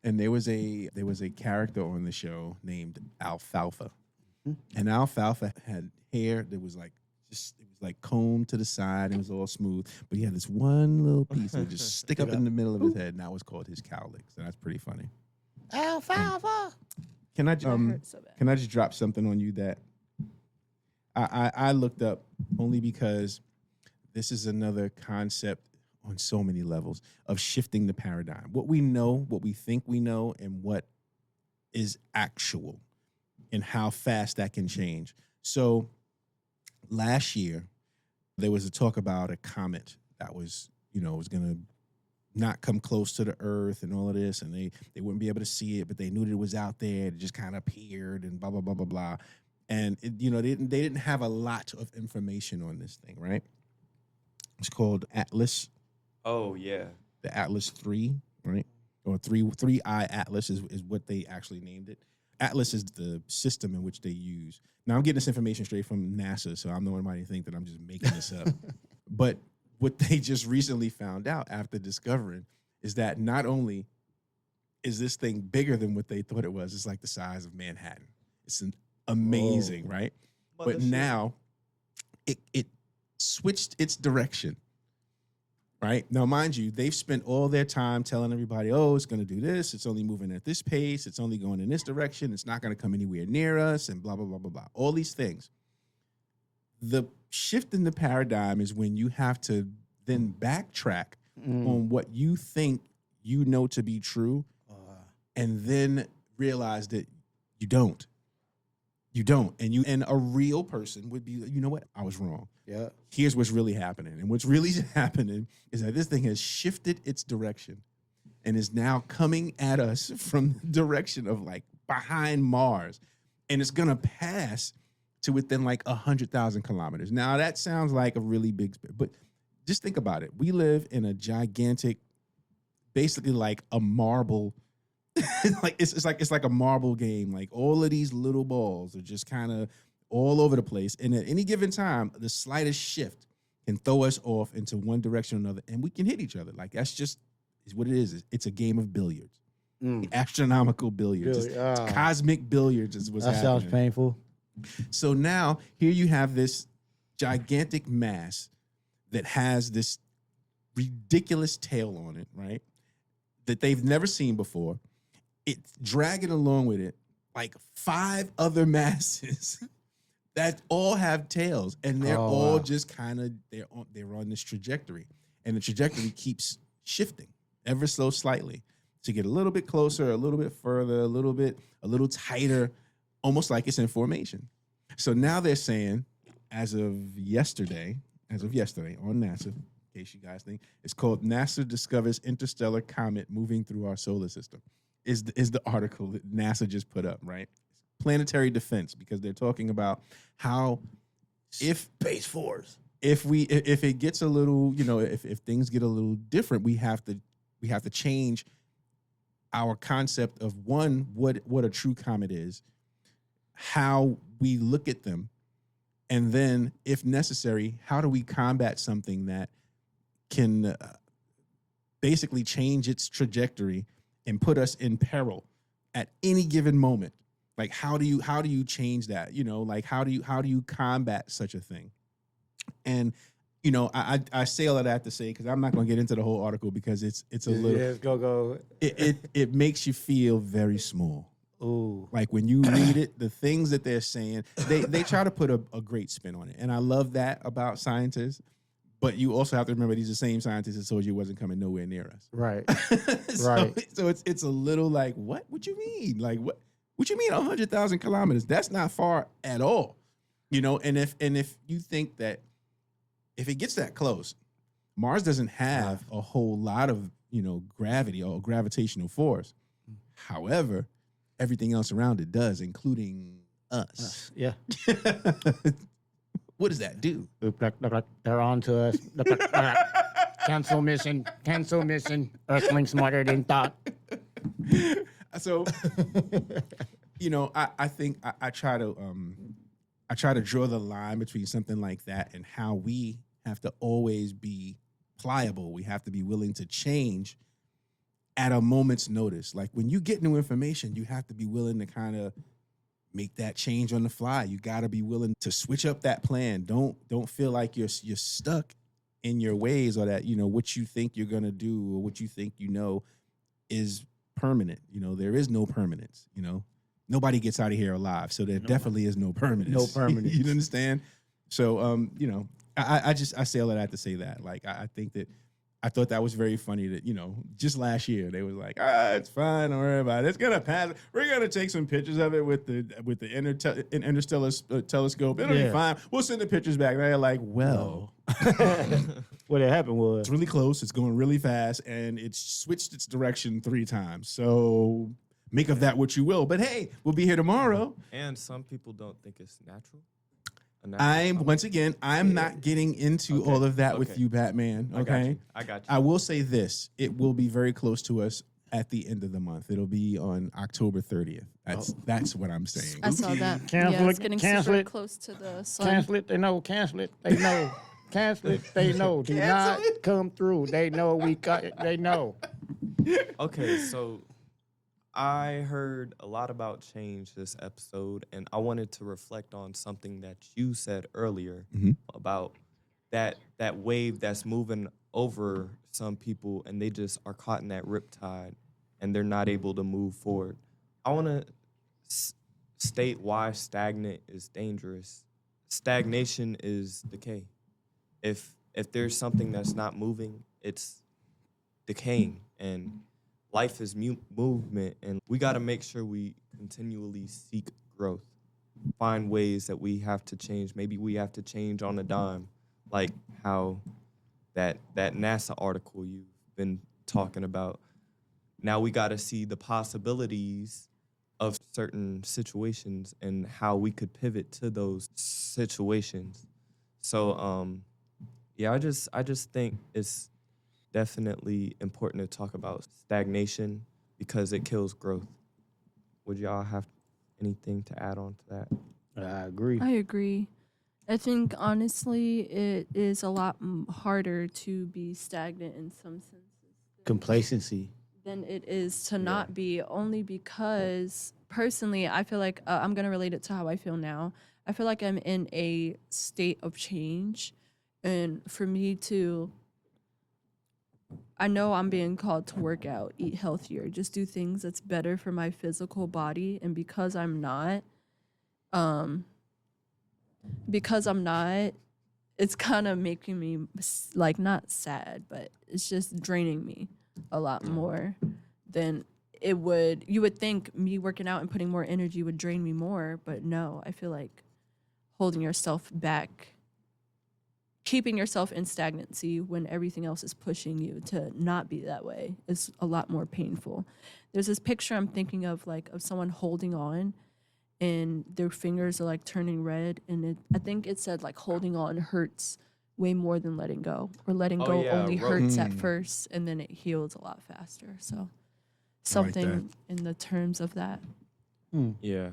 [SPEAKER 1] and there was a character on the show named Alfalfa, and Alfalfa had hair that was like it was like combed to the side. It was all smooth, but he had this one little piece that would just stick up in the middle of his head, and that was called his cowlick. So that's pretty funny.
[SPEAKER 2] Alfalfa.
[SPEAKER 1] Can I
[SPEAKER 4] That hurt so bad.
[SPEAKER 1] Can I just drop something on you that I looked up only because this is another concept on so many levels of shifting the paradigm. What we know, what we think we know, and what is actual, and how fast that can change. So last year, there was a talk about a comet that was, was going to not come close to the earth and all of this, and they wouldn't be able to see it, but they knew that it was out there. It just kind of appeared and blah, blah, blah, blah, blah. And, they didn't have a lot of information on this thing, right? It's called Atlas,
[SPEAKER 3] Oh yeah.
[SPEAKER 1] the Atlas 3, right? Or 3I Atlas is what they actually named it. Atlas is the system in which they use. Now, I'm getting this information straight from NASA, so I'm not anybody to think that I'm just making this up. But what they just recently found out after discovering is that not only is this thing bigger than what they thought it was, it's like the size of Manhattan. It's amazing, right? But now it switched its direction. Right? Now, mind you, they've spent all their time telling everybody, oh, it's going to do this. It's only moving at this pace. It's only going in this direction. It's not going to come anywhere near us, and blah, blah, blah, blah, blah. All these things. The shift in the paradigm is when you have to then backtrack on what you think you know to be true, and then realize that you don't. You don't. And a real person would be, you know what? I was wrong.
[SPEAKER 2] Yeah.
[SPEAKER 1] Here's what's really happening. And what's really happening is that this thing has shifted its direction and is now coming at us from the direction of like behind Mars. And it's going to pass to within like 100,000 kilometers. Now, that sounds like a really big, but just think about it. We live in a gigantic, basically like a marble, like it's like a marble game. Like all of these little balls are just kind of all over the place. And at any given time, the slightest shift can throw us off into one direction or another, and we can hit each other. Like that's just is what it is. It's a game of billiards, astronomical billiards. It's cosmic billiards is what's
[SPEAKER 2] That
[SPEAKER 1] happening.
[SPEAKER 2] sounds painful.
[SPEAKER 1] So now here you have this gigantic mass that has this ridiculous tail on it, right? That they've never seen before. It's dragging along with it like 5 other masses that all have tails, and they're all just kind of they're on this trajectory, and the trajectory keeps shifting ever so slightly to get a little bit closer, a little bit further, a little tighter, almost like it's in formation. So now they're saying, as of yesterday on NASA, in case you guys think, it's called NASA discovers interstellar comet moving through our solar system. Is the article that NASA just put up, right? planetary defense, because they're talking about how if
[SPEAKER 2] Space Force.
[SPEAKER 1] if it gets a little, if things get a little different, we have to change our concept of what a true comet is, how we look at them, and then if necessary, how do we combat something that can basically change its trajectory and put us in peril at any given moment. Like how do you change that? Like how do you combat such a thing? And I say all of that to say, because I'm not going to get into the whole article because it's a little.
[SPEAKER 2] Yes, go.
[SPEAKER 1] It makes you feel very small.
[SPEAKER 2] Ooh.
[SPEAKER 1] Like when you read it, the things that they're saying, they try to put a great spin on it, and I love that about scientists. But you also have to remember these are the same scientists that told you it wasn't coming nowhere near us.
[SPEAKER 2] Right.
[SPEAKER 1] Right. So it's a little like, what? What you mean? Like what? What you mean 100,000 kilometers? That's not far at all. And if you think that if it gets that close, Mars doesn't have a whole lot of gravity or gravitational force. However, everything else around it does, including us.
[SPEAKER 2] Yeah.
[SPEAKER 1] What does that do?
[SPEAKER 2] They're on to us. Cancel mission. Earthlings smarter than thought.
[SPEAKER 1] So, I think I try to draw the line between something like that and how we have to always be pliable. We have to be willing to change at a moment's notice. Like when you get new information, you have to be willing to kind of make that change on the fly. You got to be willing to switch up that plan. Don't feel like you're stuck in your ways, or that what you think you're gonna do or what you think is permanent. There is no permanence. Nobody gets out of here alive, so there definitely is no permanence.
[SPEAKER 2] No permanence.
[SPEAKER 1] You understand? So I say all of that to say that. Like I think that I thought that was very funny that, just last year they was like, it's fine, don't worry about it. It's gonna pass. We're gonna take some pictures of it with the interstellar telescope. It'll be fine. We'll send the pictures back. They're like, well,
[SPEAKER 2] What had happened was
[SPEAKER 1] it's really close. It's going really fast, and it's switched its direction 3 times. So make of that what you will. But hey, we'll be here tomorrow.
[SPEAKER 3] And some people don't think it's natural.
[SPEAKER 1] I'm not getting into all of that with
[SPEAKER 3] Okay.
[SPEAKER 1] you, Batman. Okay.
[SPEAKER 3] I got you.
[SPEAKER 1] I will say this. It will be very close to us at the end of the month. It'll be on October 30th. That's what I'm saying.
[SPEAKER 4] I saw that.
[SPEAKER 2] Cancel
[SPEAKER 4] yeah,
[SPEAKER 2] it,
[SPEAKER 4] it's getting
[SPEAKER 2] cancel
[SPEAKER 4] super
[SPEAKER 2] it.
[SPEAKER 4] close to the sun.
[SPEAKER 2] cancel it. They know. Cancel it. They know. Cancel it. They know. Do not come through. They know we got it. They know.
[SPEAKER 3] Okay, so I heard a lot about change this episode, and I wanted to reflect on something that you said earlier about that wave that's moving over some people, and they just are caught in that riptide, and they're not able to move forward. I want to state why stagnant is dangerous. Stagnation is decay. If there's something that's not moving, it's decaying, and life is movement, and we got to make sure we continually seek growth, find ways that we have to change. Maybe we have to change on a dime, like how that NASA article you've been talking about. Now we got to see the possibilities of certain situations and how we could pivot to those situations. So, yeah, I just think it's definitely important to talk about stagnation because it kills growth. Would y'all have anything to add on to that?
[SPEAKER 2] I agree.
[SPEAKER 4] I agree. I think honestly, it is a lot harder to be stagnant in some senses
[SPEAKER 2] Complacency.
[SPEAKER 4] than it is to not be. Only because personally, I feel like I'm gonna relate it to how I feel now. I feel like I'm in a state of change, and for me to, I know I'm being called to work out, eat healthier, just do things that's better for my physical body, and because I'm not, it's kind of making me like not sad, but it's just draining me a lot more than it would. You would think me working out and putting more energy would drain me more, but no, I feel like holding yourself back, keeping yourself in stagnancy when everything else is pushing you to not be that way is a lot more painful. There's this picture I'm thinking of, like, of someone holding on, and their fingers are like turning red. And I think it said like holding on hurts way more than letting go, or letting
[SPEAKER 3] Oh,
[SPEAKER 4] go
[SPEAKER 3] yeah,
[SPEAKER 4] only hurts at
[SPEAKER 1] Mm.
[SPEAKER 4] first and then it heals a lot faster. So
[SPEAKER 1] I like
[SPEAKER 4] something in the terms of that.
[SPEAKER 3] Yeah.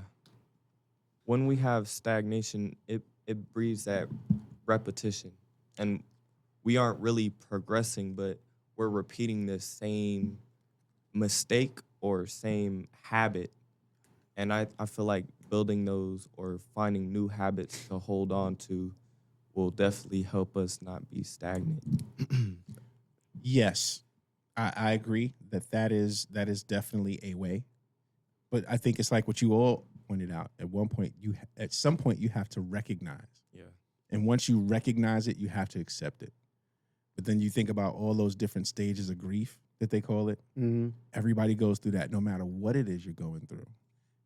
[SPEAKER 3] When we have stagnation, it breeds that repetition. And we aren't really progressing, but we're repeating the same mistake or same habit. And I feel like building those or finding new habits to hold on to will definitely help us not be stagnant.
[SPEAKER 1] Yes, I agree that is definitely a way, but I think it's like what you all pointed out. At one point, at some point you have to recognize,
[SPEAKER 3] Yeah.
[SPEAKER 1] and once you recognize it, you have to accept it. But then you think about all those different stages of grief that they call it.
[SPEAKER 2] Mm-hmm.
[SPEAKER 1] Everybody goes through that, no matter what it is you're going through,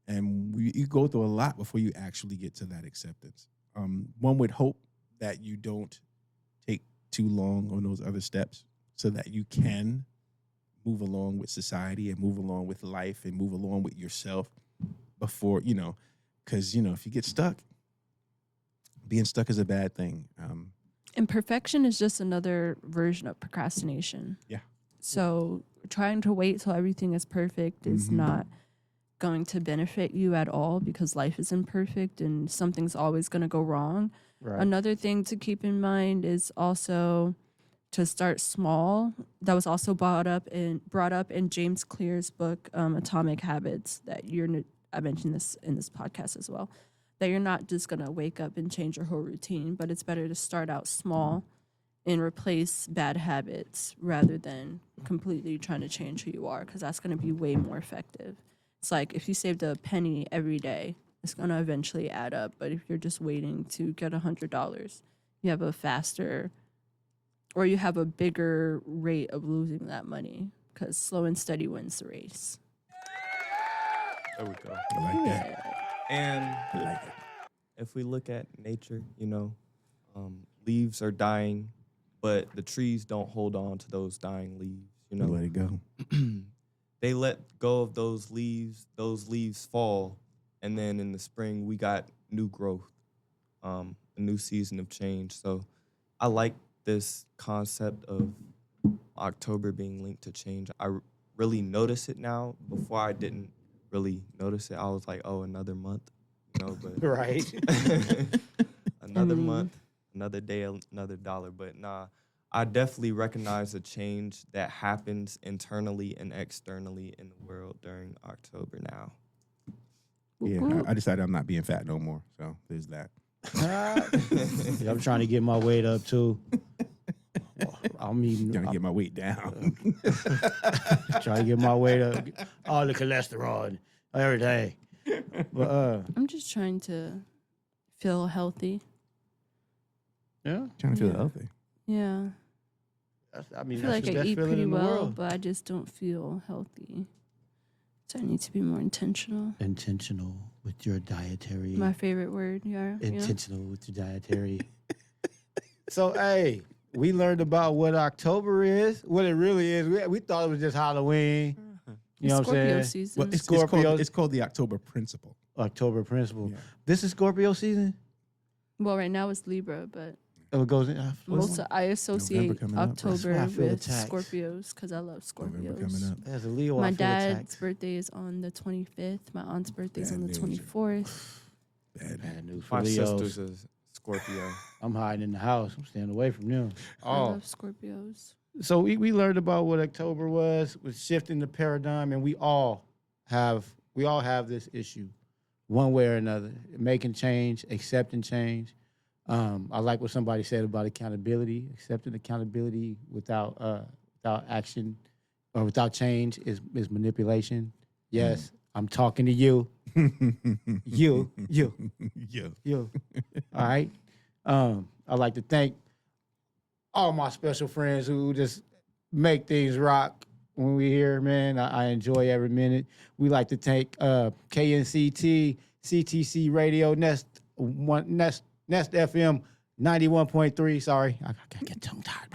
[SPEAKER 1] and you go through a lot before you actually get to that acceptance. One would hope that you don't take too long on those other steps, so that you can move along with society and move along with life and move along with yourself before, because, if you get stuck, being stuck is a bad thing.
[SPEAKER 4] And perfection is just another version of procrastination.
[SPEAKER 1] Yeah.
[SPEAKER 4] So trying to wait till everything is perfect is
[SPEAKER 1] Mhm.
[SPEAKER 4] not going to benefit you at all, because life is imperfect and something's always going to go wrong.
[SPEAKER 2] Right.
[SPEAKER 4] Another thing to keep in mind is also to start small. That was also brought up in James Clear's book, Atomic Habits. I mentioned this in this podcast as well. That you're not just gonna wake up and change your whole routine, but it's better to start out small and replace bad habits rather than completely trying to change who you are, because that's gonna be way more effective. It's like if you saved a penny every day, it's gonna eventually add up. But if you're just waiting to get $100, you have a faster, or you have a bigger rate of losing that money, because slow and steady wins the race.
[SPEAKER 3] There we go.
[SPEAKER 1] I like that.
[SPEAKER 3] And
[SPEAKER 1] I like it.
[SPEAKER 3] if we look at nature, leaves are dying, but the trees don't hold on to those dying leaves.
[SPEAKER 1] Let it go.
[SPEAKER 3] They let go of those leaves fall, and then in the spring we got new growth, a new season of change. So I like this concept of October being linked to change. I really notice it now. Before I didn't really notice it. I was like, oh, another month, but
[SPEAKER 2] Right.
[SPEAKER 3] another
[SPEAKER 4] I mean-
[SPEAKER 3] month, another day, another dollar. But nah, I definitely recognize the change that happens internally and externally in the world during October now.
[SPEAKER 1] Yeah, I decided I'm not being fat no more. So there's that.
[SPEAKER 2] Yeah, I'm trying to get my weight up too. I'm eating.
[SPEAKER 1] Gonna get my weight down.
[SPEAKER 2] Trying to get my weight up. All the cholesterol and everything. But
[SPEAKER 4] I'm just trying to feel healthy.
[SPEAKER 2] yeah,
[SPEAKER 1] Trying to feel
[SPEAKER 4] Yeah.
[SPEAKER 1] healthy.
[SPEAKER 4] Yeah.
[SPEAKER 2] I
[SPEAKER 4] I
[SPEAKER 2] mean,
[SPEAKER 4] feel
[SPEAKER 2] that's
[SPEAKER 4] like
[SPEAKER 2] the
[SPEAKER 4] I
[SPEAKER 2] best
[SPEAKER 4] eat
[SPEAKER 2] feeling
[SPEAKER 4] pretty
[SPEAKER 2] in the
[SPEAKER 4] well,
[SPEAKER 2] world.
[SPEAKER 4] but I just don't feel healthy. So I need to be more intentional.
[SPEAKER 2] Intentional with your dietary.
[SPEAKER 4] My favorite word, yeah.
[SPEAKER 2] Intentional with your dietary. So, hey, we learned about what October is, what it really is. We thought it was just Halloween. You know what I'm
[SPEAKER 4] Scorpio
[SPEAKER 2] saying?
[SPEAKER 4] season.
[SPEAKER 1] Well, it's
[SPEAKER 2] Scorpio-
[SPEAKER 1] called the October Principle.
[SPEAKER 2] October principle.
[SPEAKER 1] Yeah.
[SPEAKER 2] This is Scorpio season.
[SPEAKER 4] Well, right now it's Libra, but
[SPEAKER 2] Oh, it goes in.
[SPEAKER 4] I associate
[SPEAKER 1] coming up.
[SPEAKER 2] That's why I
[SPEAKER 4] October
[SPEAKER 2] feel
[SPEAKER 4] with
[SPEAKER 2] attacked.
[SPEAKER 4] Scorpios because I love
[SPEAKER 1] November
[SPEAKER 4] Scorpios.
[SPEAKER 1] coming up.
[SPEAKER 2] As a Leo,
[SPEAKER 4] My
[SPEAKER 2] I feel
[SPEAKER 4] dad's
[SPEAKER 2] attacked.
[SPEAKER 4] birthday is on the 25th. My aunt's birthday is
[SPEAKER 1] Bad
[SPEAKER 4] on the
[SPEAKER 1] news.
[SPEAKER 4] 24th.
[SPEAKER 1] Bad.
[SPEAKER 2] Bad news for
[SPEAKER 3] My
[SPEAKER 2] Leos.
[SPEAKER 3] sister's a Scorpio.
[SPEAKER 2] I'm hiding in the house. I'm staying away from them.
[SPEAKER 4] I
[SPEAKER 2] Oh,
[SPEAKER 4] love Scorpios.
[SPEAKER 2] so we learned about what October was shifting the paradigm, and we all have this issue, one way or another, making change, accepting change. I like what somebody said about accountability. Accepting accountability without action or without change is manipulation. Yes, I'm talking to you. You.
[SPEAKER 1] Yeah.
[SPEAKER 2] You. All right. I'd like to thank all my special friends who just make things rock when we here, man. I enjoy every minute. We like to thank KNCT, CTC Radio, Nest FM 91.3. Sorry, I gotta get tongue tied.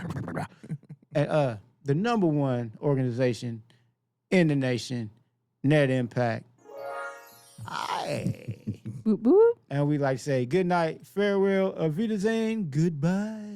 [SPEAKER 2] And the number one organization in the nation, Net Impact. Aye.
[SPEAKER 4] Boop boop.
[SPEAKER 2] And we like to say good night, farewell, auf Wiedersehen, goodbye.